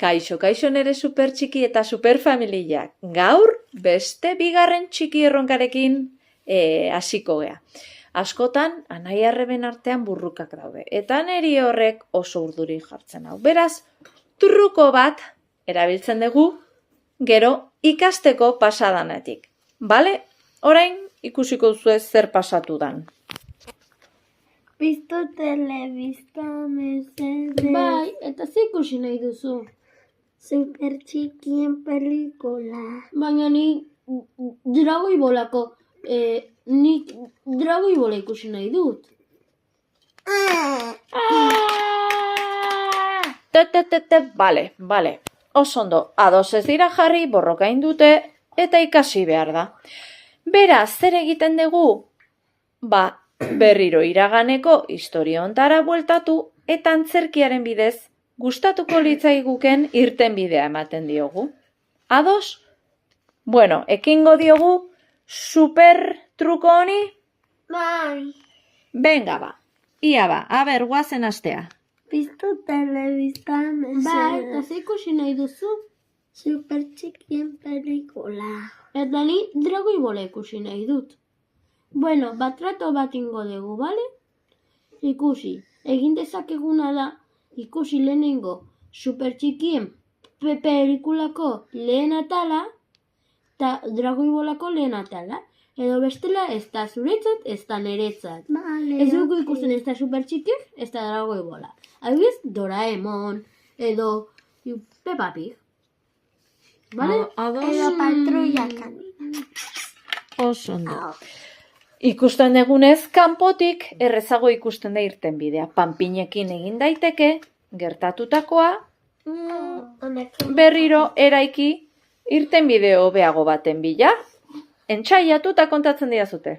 Kaixo, kaixo nere super txiki eta super familiak. Gaur, beste bigarren txiki erronkarekin hasiko gea. Askotan, anai arreben artean burrukak daude. Eta neri horrek oso urduri jartzen hau. Beraz, truko bat erabiltzen dugu, gero ikasteko pasadanetik. Bale? Orain, ikusiko duzu zer pasatu dan. Piztu telebista mesedez. Bai, eta ze ikusi nahi duzu? Super txikien pelikula. Baina nik dragoi bolako, nik dragoi bola ikusi nahi dut. Bale. Osondo, ados ez dira jarri, borrokain dute, eta ikasi behar da. Beraz, zer egiten dugu? Berriro iraganeko historia ontara bueltatu, eta antzerkiaren bidez, gustatuko litzaiguken irten bidea ematen diogu. Ados? Bueno, ekingo diogu super truko honi? Bai. Venga ia aber, guazen astea. Piztu telebista mesedez. Bai, eta ze ikusi nahi duzu? Super txikien pelikula. Eta ni dragoi bola ikusi nahi dut. Bueno, trato bat ingo dugu, bale? Ikusi, egin dezakeguna da, ikusi lehenengo super txikien pelikulako lehen atala, eta dragoi bolako lehen atala. Edo bestela ez da zuretzat, ez da neretzat. Vale, Ez dugu ikusten ez da super txikiek, ez da dragoi bola. Adibidez, Doraemon, edo Peppa Pig. Bale? Edo patrulla kanina. Osondo. Ikusten dugunez, kanpotik errezago ikusten da irten bidea. Panpinekin egin daiteke, gertatutakoa, berriro eraiki irten bideo hobeago baten bila. Entsaiatu eta kontatzen dira zute.